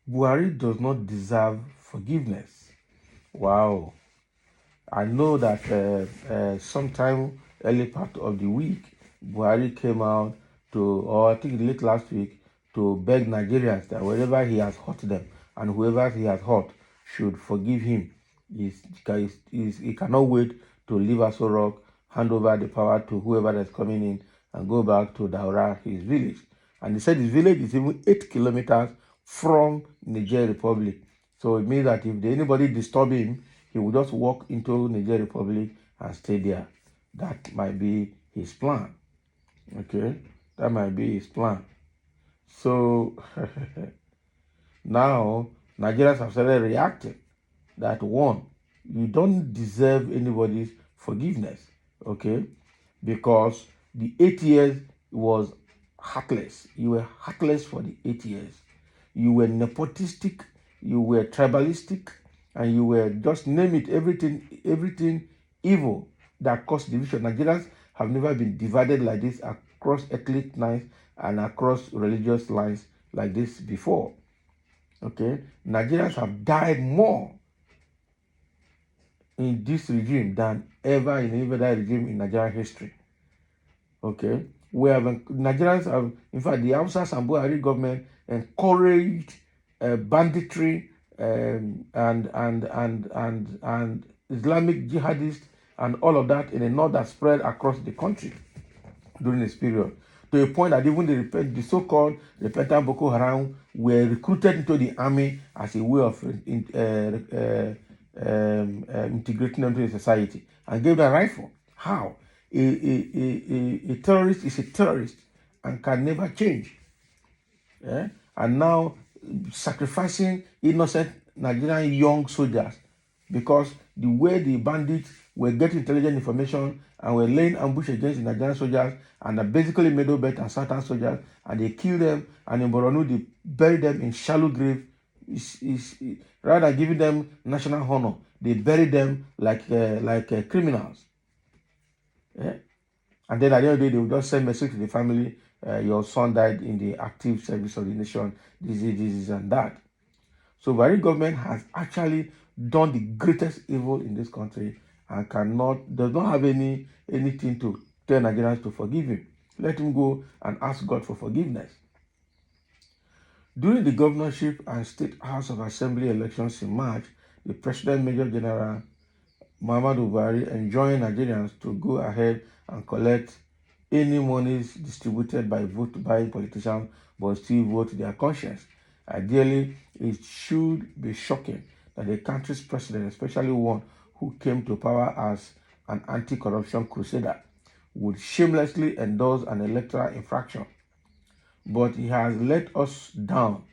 Buhari does not deserve forgiveness. Wow. I know that sometime early part of the week, Buhari came out to, or I think late last week, to beg Nigerians that wherever he has hurt them and whoever he has hurt should forgive him. He cannot wait to leave Aso Rock, hand over the power to whoever is coming in, and go back to Daura, his village. And he said his village is even 8 kilometers from Niger Republic. So it means that if anybody disturb him, he will just walk into Niger Republic and stay there. That might be his plan. Okay, that might be his plan. So now Nigerians have started reacting that one, you don't deserve anybody's forgiveness, okay? Because the 8 years was heartless. You were heartless for the 8 years. You were nepotistic, you were tribalistic, and you were, just name it, everything evil that caused division. Nigerians have never been divided like this across ethnic lines and across religious lines like this before. Okay, Nigerians have died more in this regime than ever in any other regime in Nigerian history. Okay, Nigerians have, in fact, the Hausas and Buhari government encouraged banditry and Islamic jihadists and all of that in a north that spread across the country during this period, to a point that even the so-called repentant Boko Haram were recruited into the army as a way of integrating them into the society and gave them a rifle. How? A terrorist is a terrorist and can never change. Yeah? And now sacrificing innocent Nigerian young soldiers because the way the bandits were getting intelligent information and were laying ambush against the Nigerian soldiers and basically Middle Belt and Southern soldiers, and they killed them, and in Borno they buried them in shallow grave. Rather than giving them national honor, they buried them like criminals. Yeah? And then at the end of the day, they will just send message to the family, your son died in the active service of the nation, this, and that. So Buhari government has actually done the greatest evil in this country and does not have anything to tell Nigerians to forgive him. Let him go and ask God for forgiveness. During the governorship and State House of Assembly elections in March, the President Major General Muhammadu Buhari enjoined Nigerians to go ahead and collect any monies distributed by vote-buying politicians but still vote their conscience. Ideally, it should be shocking that the country's president, especially one who came to power as an anti-corruption crusader, would shamelessly endorse an electoral infraction. But he has let us down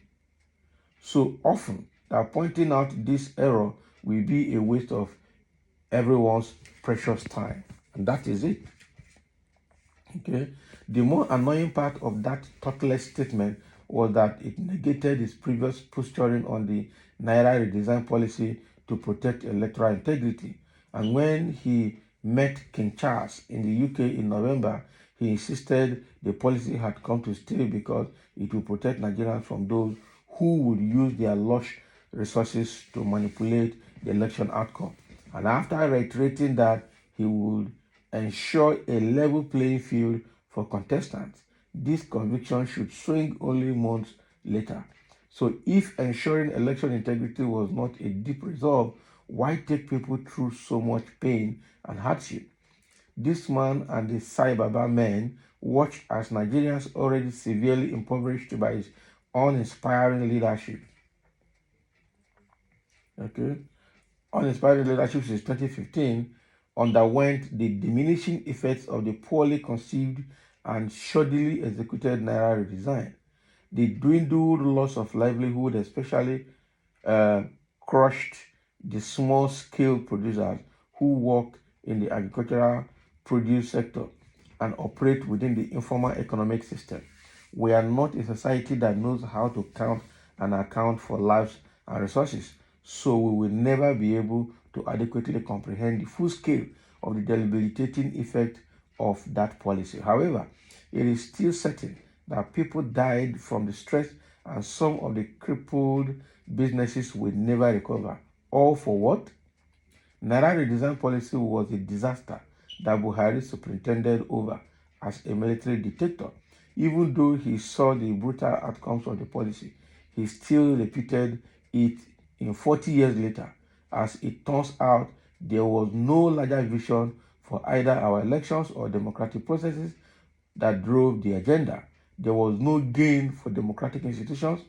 so often that pointing out this error will be a waste of everyone's precious time. And that is it. Okay. The more annoying part of that thoughtless statement was that it negated his previous posturing on the Naira redesign policy to protect electoral integrity. And when he met King Charles in the UK in November, he insisted the policy had come to stay because it will protect Nigerians from those who would use their lush resources to manipulate the election outcome. And after reiterating that he would ensure a level playing field for contestants, this conviction should swing only months later. So if ensuring election integrity was not a deep resolve, why take people through so much pain and hardship? This man and the Sai Baba men watched as Nigerians already severely impoverished by his uninspiring leadership. Okay? Uninspiring leadership since 2015 underwent the diminishing effects of the poorly conceived and shoddily executed Naira redesign. The dwindled loss of livelihood especially crushed the small-scale producers who work in the agricultural produce sector and operate within the informal economic system. We are not a society that knows how to count and account for lives and resources, so we will never be able to adequately comprehend the full scale of the debilitating effect of that policy. However, it is still certain that people died from the stress, and some of the crippled businesses will never recover. All for what? Naira redesign policy was a disaster that Buhari superintended over as a military dictator. Even though he saw the brutal outcomes of the policy, he still repeated it in 40 years later. As it turns out, there was no larger vision for either our elections or democratic processes that drove the agenda. There was no gain for democratic institutions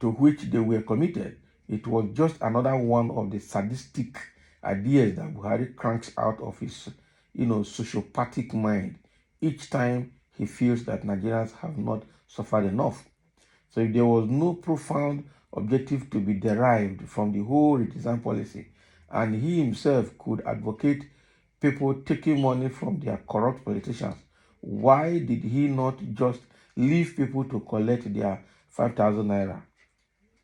to which they were committed. It was just another one of the sadistic ideas that Buhari cranks out of his, sociopathic mind each time he feels that Nigerians have not suffered enough. So if there was no profound objective to be derived from the whole redesign policy, and he himself could advocate people taking money from their corrupt politicians, why did he not just leave people to collect their 5,000 naira?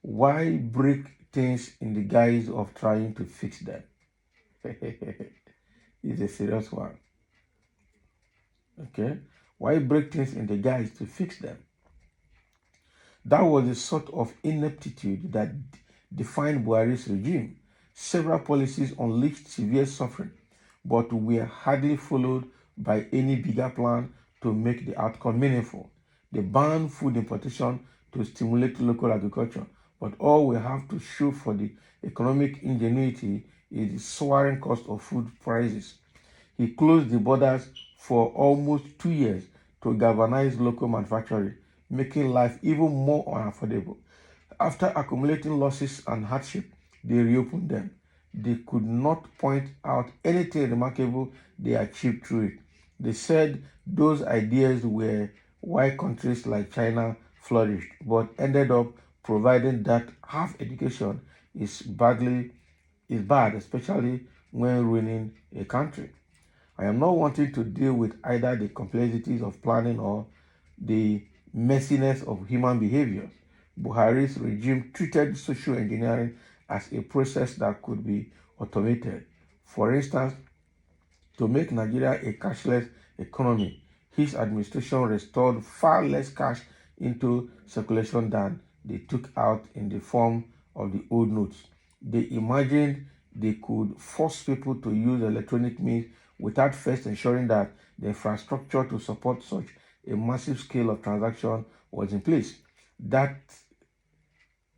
Why break things in the guise of trying to fix them? It's a serious one. Okay? Why break things in the guise to fix them? That was the sort of ineptitude that defined Buhari's regime. Several policies unleashed severe suffering, but were hardly followed by any bigger plan to make the outcome meaningful. They banned food importation to stimulate local agriculture, but all we have to show for the economic ingenuity is the soaring cost of food prices. He closed the borders for almost 2 years to galvanize local manufacturing, making life even more unaffordable. After accumulating losses and hardship, they reopened them. They could not point out anything remarkable they achieved through it. They said those ideas were why countries like China flourished, but ended up providing that half education is bad, especially when ruining a country. I am not wanting to deal with either the complexities of planning or the messiness of human behavior. Buhari's regime treated social engineering as a process that could be automated. For instance, to make Nigeria a cashless economy, his administration restored far less cash into circulation than they took out in the form of the old notes. They imagined they could force people to use electronic means without first ensuring that the infrastructure to support such a massive scale of transaction was in place. That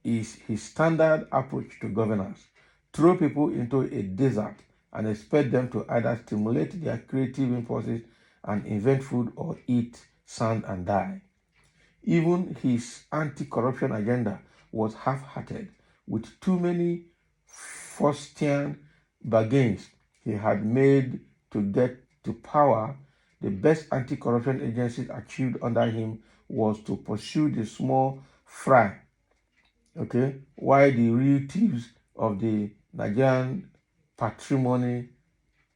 is his standard approach to governance. Throw people into a desert and expect them to either stimulate their creative impulses and invent food or eat sand and die. Even his anti-corruption agenda was half-hearted. With too many Faustian bargains he had made to get to power, the best anti-corruption agencies achieved under him was to pursue the small fry, okay, while the real thieves of the Nigerian patrimony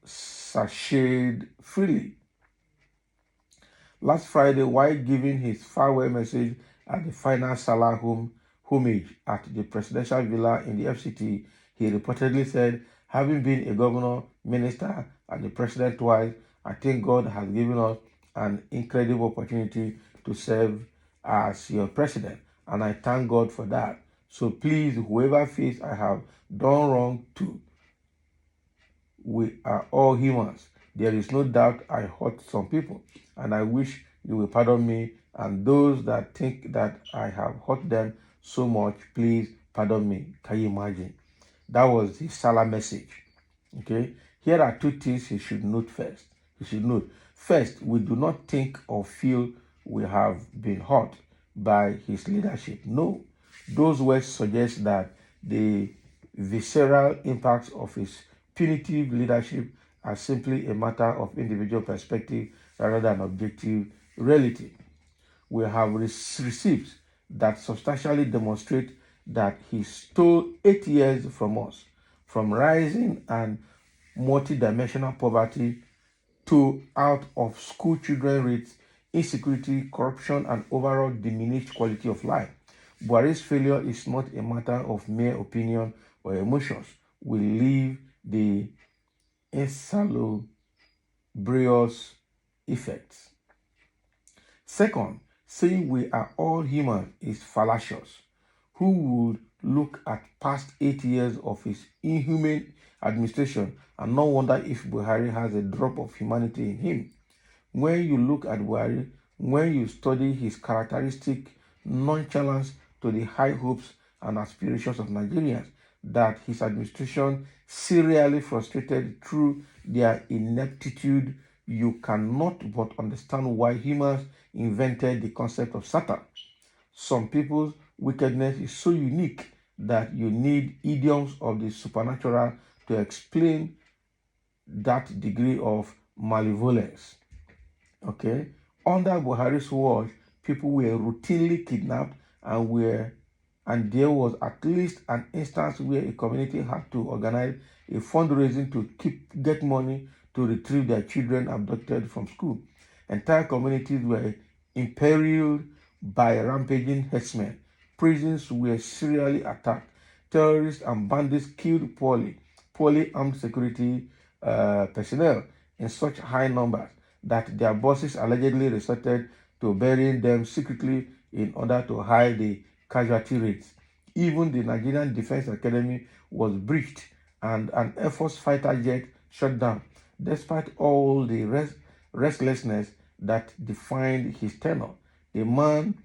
sashayed freely. Last Friday, while giving his farewell message at the final Salah homage at the presidential villa in the FCT, he reportedly said, "Having been a governor, minister, and the president twice, I think God has given us an incredible opportunity to serve as your president, and I thank God for that. So please, whoever feels I have done wrong to, we are all humans. There is no doubt I hurt some people, and I wish you will pardon me. And those that think that I have hurt them so much, please pardon me." Can you imagine? That was his Salah message. Okay, here are two things he should note first. He should note first, we do not think or feel we have been hurt by his leadership. No, those words suggest that the visceral impacts of his punitive leadership are simply a matter of individual perspective rather than objective reality. We have receipts that substantially demonstrate that he stole 8 years from us, from rising and multidimensional poverty to out of school children rates, insecurity, corruption, and overall diminished quality of life. Buhari's failure is not a matter of mere opinion or emotions. We leave the insalubrious effects. Second, saying we are all human is fallacious. Who would look at past 8 years of his inhumane administration and not wonder if Buhari has a drop of humanity in him? When you look at Buhari, when you study his characteristic nonchalance to the high hopes and aspirations of Nigerians that his administration serially frustrated through their ineptitude, you cannot but understand why humans invented the concept of Satan. Some people's wickedness is so unique that you need idioms of the supernatural to explain that degree of malevolence. Okay, under Buhari's watch, people were routinely kidnapped and there was at least an instance where a community had to organize a fundraising to get money to retrieve their children abducted from school. Entire communities were imperiled by rampaging herdsmen. Prisons were serially attacked. Terrorists and bandits killed poorly armed security personnel in such high numbers that their bosses allegedly resorted to burying them secretly in order to hide the casualty rates. Even the Nigerian Defense Academy was breached and an Air Force fighter jet shot down, despite all the restlessness that defined his tenure. The man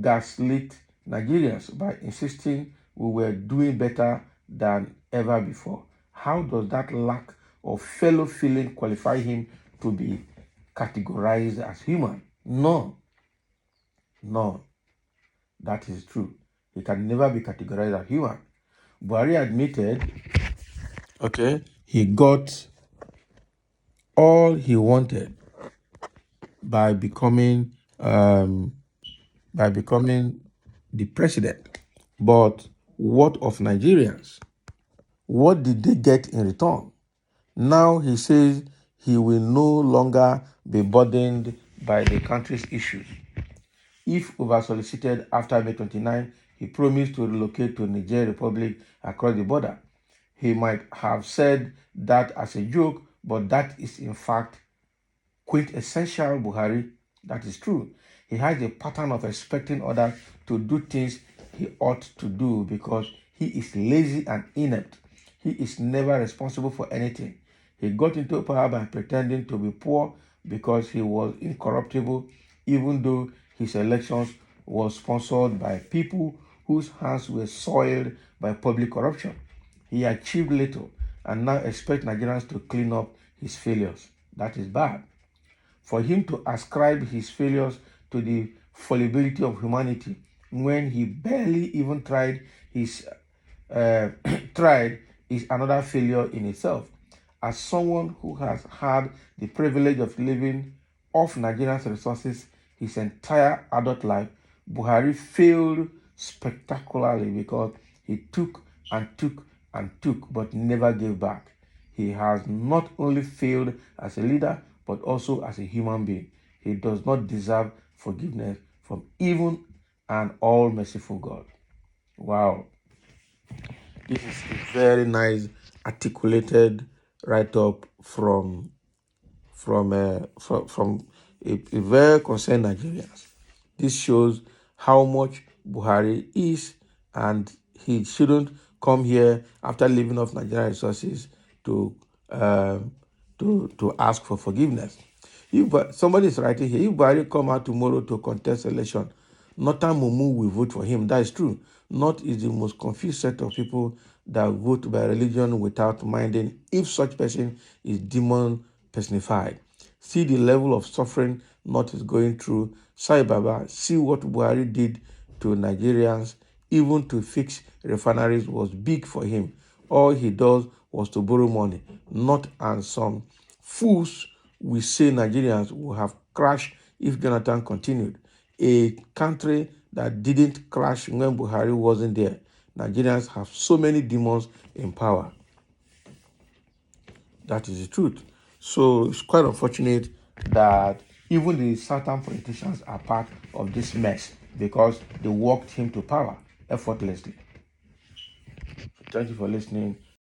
gaslit Nigerians by insisting we were doing better than ever before. How does that lack of fellow feeling qualify him to be categorized as human? No, that is true. He can never be categorized as human. Buhari admitted, okay, he got all he wanted by becoming the president. But what of Nigerians? What did they get in return? Now he says he will no longer be burdened by the country's issues. If over-solicited after May 29, he promised to relocate to Niger Republic across the border. He might have said that as a joke, but that is in fact quintessential Buhari. That is true. He has a pattern of expecting others to do things he ought to do because he is lazy and inept. He is never responsible for anything. He got into power by pretending to be poor because he was incorruptible, even though his elections was sponsored by people whose hands were soiled by public corruption. He achieved little and now expects Nigerians to clean up his failures. That is bad. For him to ascribe his failures to the fallibility of humanity when he barely even tried is another failure in itself. As someone who has had the privilege of living off Nigerians' resources his entire adult life, Buhari failed spectacularly because he took and took and took but never gave back. He has not only failed as a leader but also as a human being. He does not deserve forgiveness from even an all-merciful God. Wow. This is a very nice articulated write-up from a very concerned Nigerians. This shows how much Buhari is, and he shouldn't come here after living off Nigerian resources to ask for forgiveness. If somebody is writing here, if Buhari come out tomorrow to contest election, Northern Mumu will vote for him. That is true. North is the most confused set of people that vote by religion without minding if such person is demon personified. See the level of suffering North is going through. Sai Baba, see what Buhari did to Nigerians, even to fix refineries was big for him. All he does was to borrow money. Not and some fools will say Nigerians would have crashed if Jonathan continued. A country that didn't crash when Buhari wasn't there. Nigerians have so many demons in power. That is the truth. So it's quite unfortunate that even the certain politicians are part of this mess because they walked him to power effortlessly. Thank you for listening.